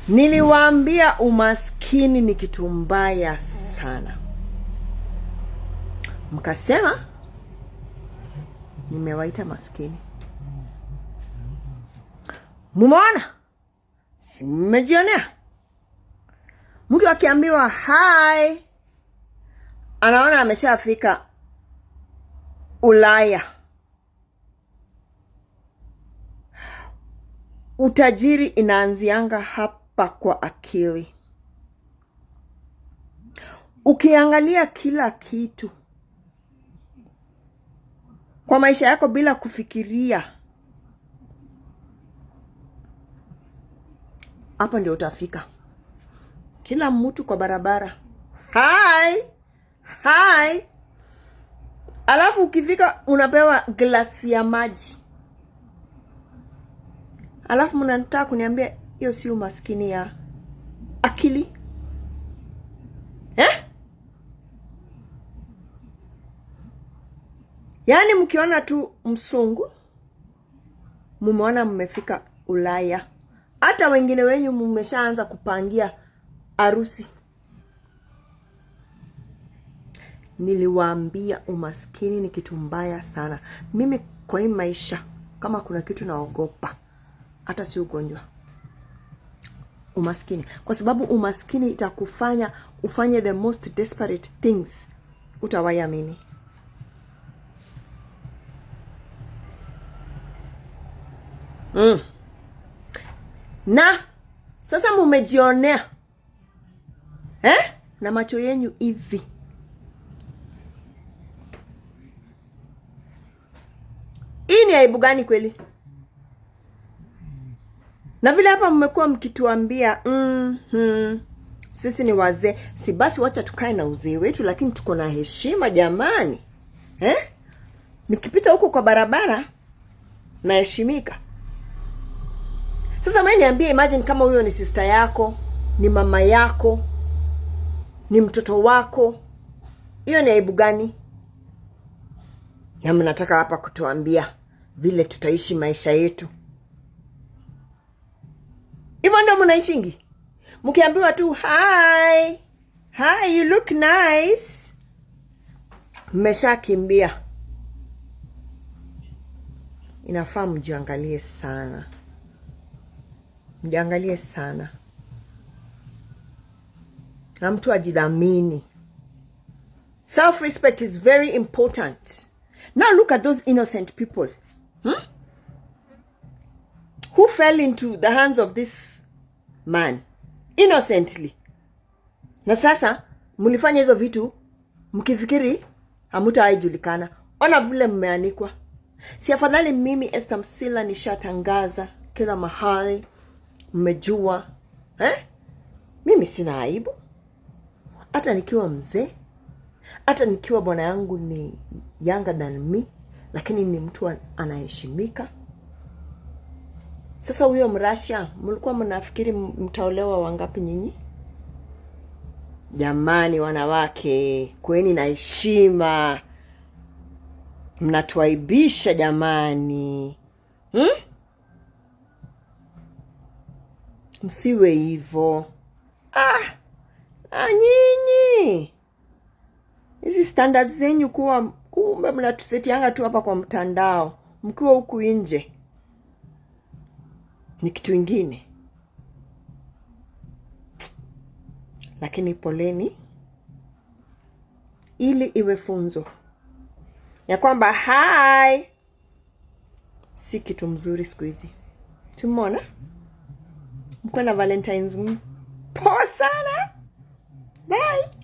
Niliwaambia umaskini ni kitu mbaya sana. Mkasema nimewaita maskini. Mumeona? Si mmejionea? Mtu akiambiwa hi, anaona ameshafika Ulaya. Utajiri inaanzianga hapa kwa akili. Ukiangalia kila kitu kwa maisha yako bila kufikiria, hapa ndio utafika. Kila mtu kwa barabara, hi, hi. Alafu ukifika unapewa glasi ya maji. Alafu mnataka kuniambia hiyo si umaskini ya akili? Yaani mkiona tu msungu, mumeona mmefika Ulaya. Hata wengine wenyu mmeshaanza kupangia harusi. Niliwaambia umaskini ni kitu mbaya sana. Mimi kwa hii maisha, kama kuna kitu naogopa, hata si ugonjwa, umaskini. Kwa sababu umaskini itakufanya ufanye the most desperate things utawaiamini. Na sasa mumejionea na macho yenyu hivi. Hii ni aibu gani kweli? Na vile hapa mmekuwa mkituambia sisi ni wazee, si basi wacha tukae na uzee wetu, lakini tuko na heshima jamani. Nikipita huko kwa barabara naheshimika. Sasa mimi niambie, imagine kama huyo ni sister yako, ni mama yako, ni mtoto wako. Hiyo ni aibu gani? Na mnataka hapa kutuambia vile tutaishi maisha yetu. Hivyo ndio mnaishingi? Mkiambiwa tu hi, hi, you look nice, mmeshakimbia. Inafaa mjiangalie sana. Mjiangalie sana. Na mtu ajidhamini. Self-respect is very important. Now look at those innocent people. Who fell into the hands of this man innocently. Na sasa mlifanya hizo vitu mkifikiri hamtaijulikana. Ona vile mmeanikwa. Si afadhali mimi Esther Msila nishatangaza kila mahali, mmejua. Mimi sina aibu. Hata nikiwa mzee, hata nikiwa bwana yangu ni younger than me, lakini ni mtu anaheshimika. Sasa huyo Mrasha, mlikuwa mnafikiri mtaolewa wangapi nyinyi? Jamani wanawake, kweni na heshima. Mnatuaibisha jamani. Msiwe hivyo. Nyinyi hizi standards zenyu kuwa kumbe mnatusetianga tu hapa kwa mtandao, mkiwa huku nje ni kitu ingine. Lakini poleni, ili iwe funzo ya kwamba hi si kitu mzuri siku hizi. Tumeona mko na Valentines poa sana. Bye.